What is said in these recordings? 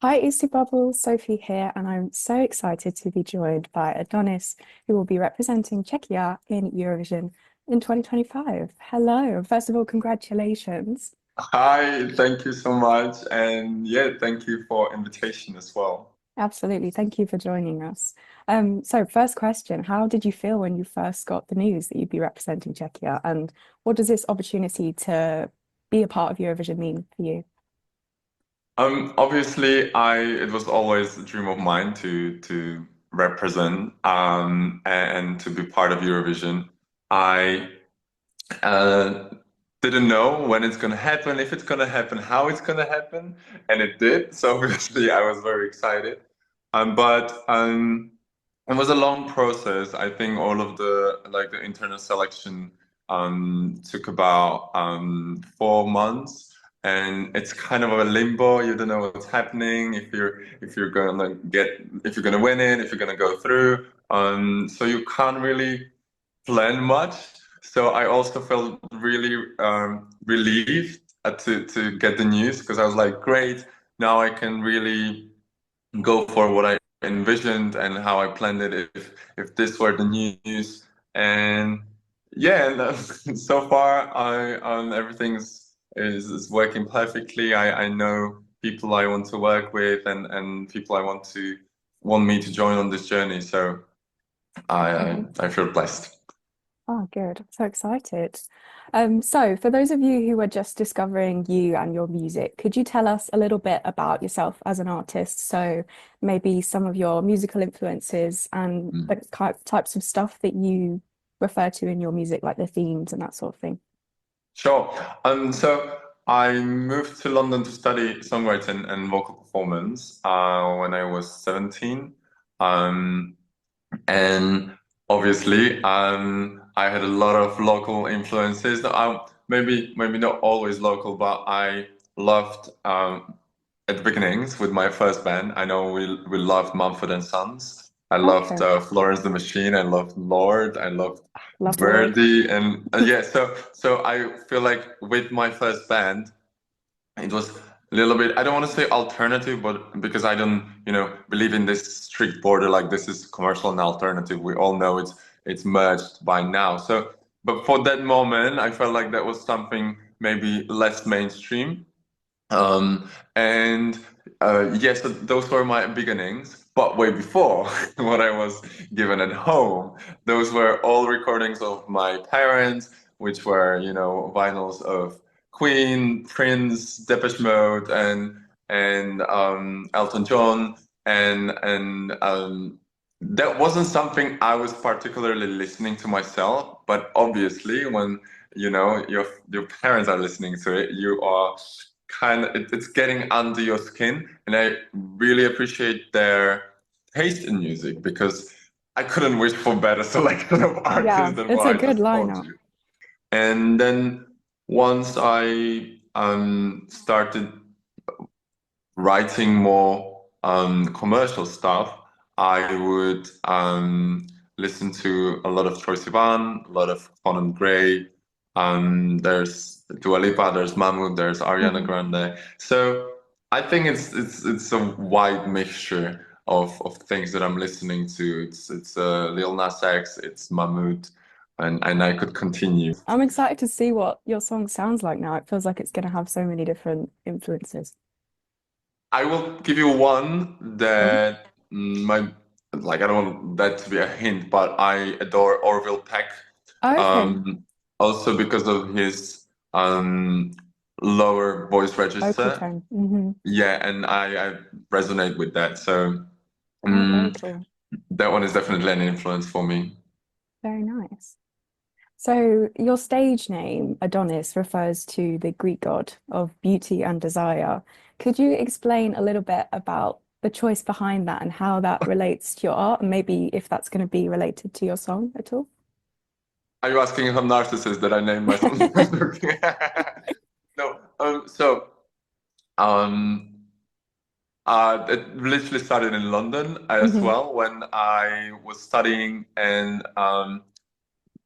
Hi, ESCBubble, Sophie here, and I'm so excited to be joined by Adonis, who will be representing Czechia in Eurovision in 2025. Hello, first of all, congratulations. Hi, thank you so much. And yeah, thank you for invitation as well. Absolutely, thank you for joining us. So first question, how did you feel when you first got the news that you'd be representing Czechia, and what does this opportunity to be a part of Eurovision mean for you? Obviously it was always a dream of mine to represent and to be part of Eurovision. I uh didn't know when it's gonna happen, if it's gonna happen, how it's gonna happen, and it did. So obviously I was very excited. But it was a long process. I think all of the internal selection took about 4 months, and it's kind of a limbo. You don't know what's happening, if you're gonna win it, if you're gonna go through. So you can't really plan much. So I also felt really relieved to get the news, because I was like, great, now I can really go for what I envisioned and how I planned it, if this were the news. And yeah, and so far I everything's is working perfectly. I know people I want to work with, and people want me to join on this journey. So I feel blessed. Oh, good. So excited. So for those of you who are just discovering you and your music, could you tell us a little bit about yourself as an artist? So maybe some of your musical influences and the types of stuff that you refer to in your music, like the themes and that sort of thing. Sure. So I moved to London to study songwriting and vocal performance when I was 17. Um, and obviously, I had a lot of local influences. Maybe not always local, but I loved at the beginnings with my first band. I know we loved Mumford and Sons. I loved Okay. Florence the Machine. I loved Lord. I loved Love Lord. Verdi, and yeah. So I feel like with my first band, it was a little bit, I don't want to say alternative, but because I don't, believe in this strict border, like this is commercial and alternative. We all know it's merged by now. So, but for that moment, I felt like that was something maybe less mainstream. And yes, so those were my beginnings. But way before what I was given at home, those were all recordings of my parents, which were, vinyls of Queen, Prince, Depeche Mode, and Elton John, and that wasn't something I was particularly listening to myself. But obviously, when your parents are listening to it, you are it's getting under your skin, and I really appreciate their taste in music, because I couldn't wish for better selection of Yeah, artists than it's what a I good just told lineup. you. And then once I started writing more commercial stuff, I would listen to a lot of Troye Sivan, a lot of Conan Gray. There's Dua Lipa, there's Mahmood, there's Ariana Mhm. Grande. So I think it's a wide mixture of things that I'm listening to. It's Lil Nas X, it's Mahmood, and I could continue. I'm excited to see what your song sounds like now. It feels like it's going to have so many different influences. I will give you one Mhm. that might, like, I don't want that to be a hint, but I adore Orville Peck. Oh, okay. Um, Also because of his um, lower voice Vocal register. tone. Yeah, and I resonate with that. So Oh, very um, cool. that one is definitely an influence for me. Very nice. So, your stage name, Adonis, refers to the Greek god of beauty and desire. Could you explain a little bit about the choice behind that and how that relates to your art, and maybe if that's going to be related to your song at all? Are you asking if I'm narcissist that I named myself? No. Um, it literally started in London as Hmm. well when I was studying, and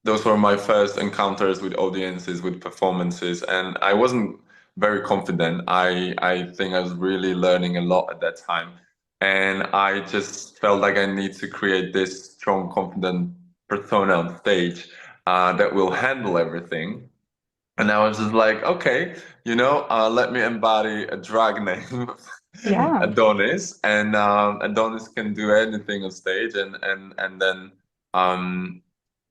those were my first encounters with audiences, with performances, and I wasn't very confident. I think I was really learning a lot at that time. And I just felt like I need to create this strong, confident persona on stage that will handle everything. And I was just like, okay, let me embody a drag name, Yeah. Adonis, and Adonis can do anything on stage, and then um,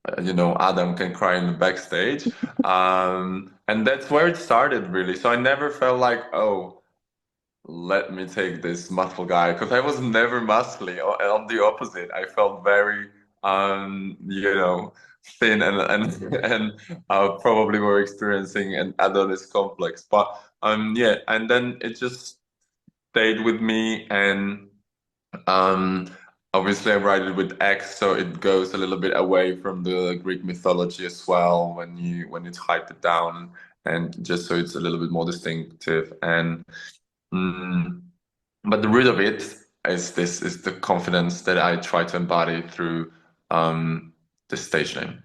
Adam can cry in the backstage, and that's where it started really. So I never felt like, oh, let me take this muscle guy because I was never muscly. On the opposite, I felt very, thin and and probably were experiencing an Adonis complex. But yeah, and then it just stayed with me, and um, obviously I write it with X, so it goes a little bit away from the Greek mythology as well when you type it down, and just so it's a little bit more distinctive and. Mm, but the root of it is the confidence that I try to embody through the stage name.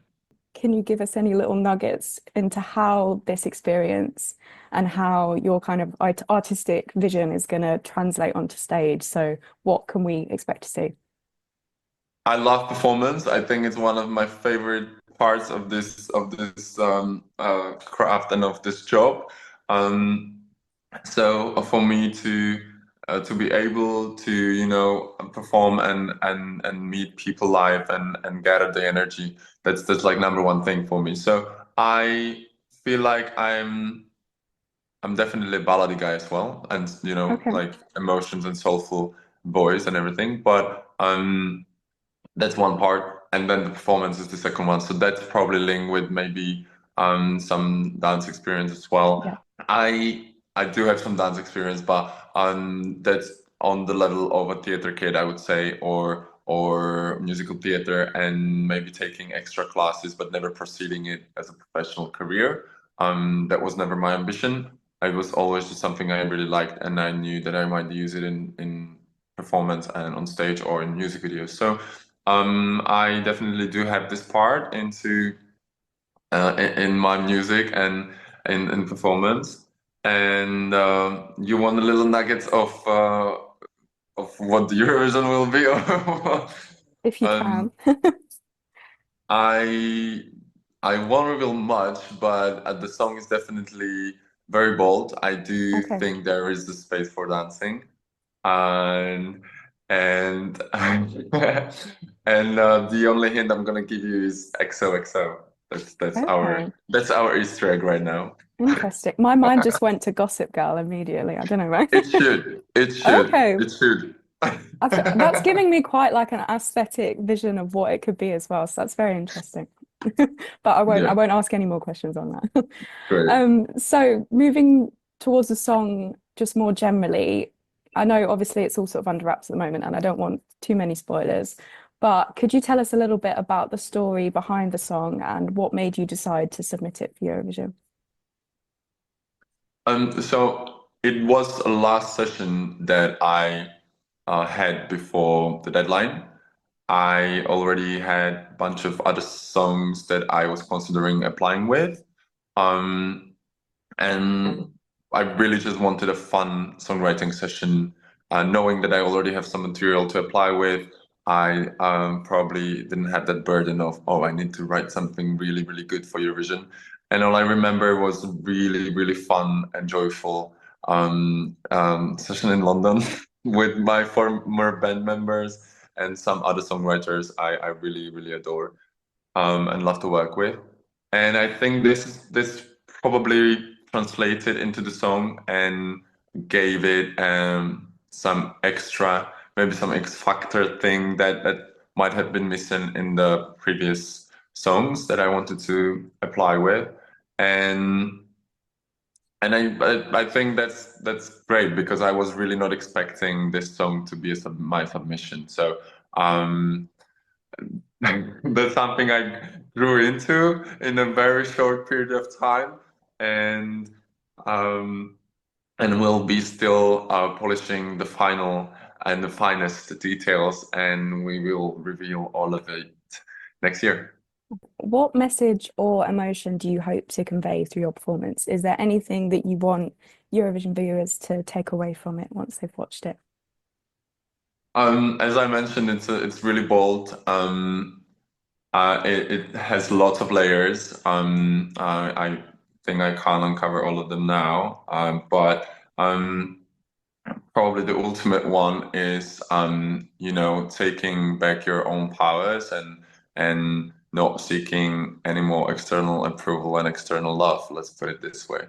Can you give us any little nuggets into how this experience and how your kind of artistic vision is going to translate onto stage? So, what can we expect to see? I love performance. I think it's one of my favorite parts of this craft and of this job. Um, so for me to be able to perform and meet people live and gather the energy, that's like number one thing for me. So I feel like I'm definitely a ballady guy as well, and Okay. like emotions and soulful voice and everything. But that's one part, and then the performance is the second one. So that's probably linked with maybe some dance experience as well. Yeah. I do have some dance experience, but that's on the level of a theater kid, I would say, or musical theater, and maybe taking extra classes, but never proceeding it as a professional career. That was never my ambition. It was always just something I really liked, and I knew that I might use it in performance and on stage or in music videos. So I definitely do have this part in my music and in performance. And you want a little nuggets of what the Eurovision will be? If you um, can. I I won't reveal much, but the song is definitely very bold. I do Okay. think there is the space for dancing and and and the only hint I'm gonna give you is XOXO. That's our Okay. that's our Easter egg right now. Interesting. My mind just went to Gossip Girl immediately. I don't know why. It should. It should. Okay. It should. That's giving me quite like an aesthetic vision of what it could be as well. So that's very interesting. But I Yeah, won't ask any more questions on that. great. So moving towards the song just more generally, I know obviously it's all sort of under wraps at the moment and I don't want too many spoilers, but could you tell us a little bit about the story behind the song and what made you decide to submit it for Eurovision? So it was a last session that I had before the deadline. I already had a bunch of other songs that I was considering applying with. Um, and I really just wanted a fun songwriting session, knowing that I already have some material to apply with. I probably didn't have that burden of, oh, I need to write something really, really good for Eurovision. And all I remember was really, really fun and joyful session in London with my former band members and some other songwriters I really, really adore and love to work with. And I think this probably translated into the song and gave it some extra, maybe some X factor thing that might have been missing in the previous songs that I wanted to apply with. And I think that's great because I was really not expecting this song to be my submission. So um, that's something I grew into in a very short period of time, and um, and we'll be still polishing the final and the finest details, and we will reveal all of it next year. What message or emotion do you hope to convey through your performance? Is there anything that you want Eurovision viewers to take away from it once they've watched it? As I mentioned, it's really bold. It has lots of layers. I think I can't uncover all of them now. But probably the ultimate one is, taking back your own powers and not seeking any more external approval and external love. Let's put it this way,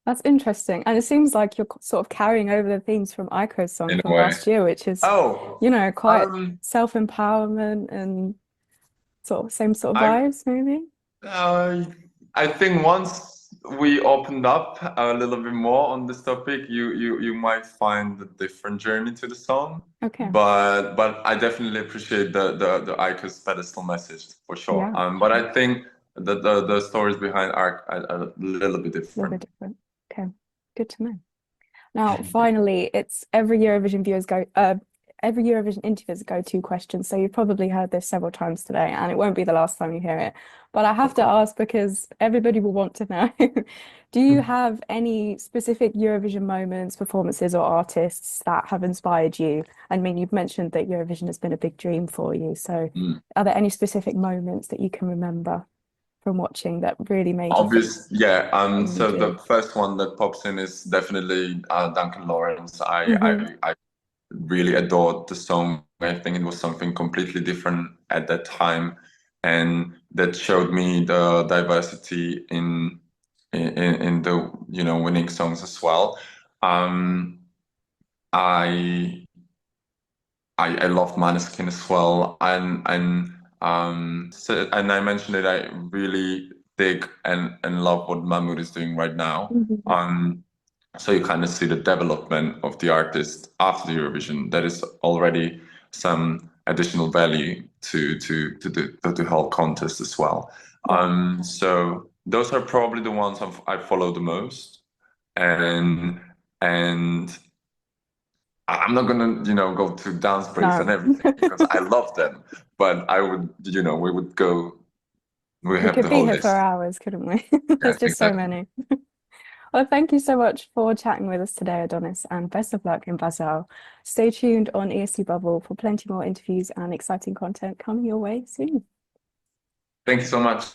That's interesting. And it seems like you're sort of carrying over the themes from Aiko's song in a from way. last year, which is, Oh, quite um, self-empowerment and sort of same sort of I vibes, maybe. Uh, I think once we opened up a little bit more on this topic, you might find a different journey to the song. Okay. But I definitely appreciate the Icos pedestal message for sure. Yeah, But I think the stories behind are a little bit a little different. bit different. Okay, good to know. Now, finally, it's every Eurovision interviewer's go-to question. So you've probably heard this several times today, and it won't be the last time you hear it. But I have Of to course. ask because everybody will want to know. Do you have any specific Eurovision moments, performances, or artists that have inspired you? I mean, you've mentioned that Eurovision has been a big dream for you. So Mm. are there any specific moments that you can remember from watching that really made you feel Obvious, yeah. really So the good? first one that pops in is definitely Duncan Lawrence. Hmm. I really adored the song. I think it was something completely different at that time, and that showed me the diversity in the winning songs as well. Um, I I loved Maneskin as well, and I mentioned that I really dig and love what Mahmood is doing right now. Hmm. So you kind of see the development of the artist after the Eurovision. That is already some additional value to the whole contest as well. Yeah. So those are probably the ones I follow the most, and and I'm not gonna go to dance breaks and No. everything because I love them. But I would, we would go. We We have could the be whole here for list. hours, couldn't we? Yeah, There's just so exactly. many. Well, thank you so much for chatting with us today, Adonis, and best of luck in Basel. Stay tuned on ESCBubble for plenty more interviews and exciting content coming your way soon. Thank you so much.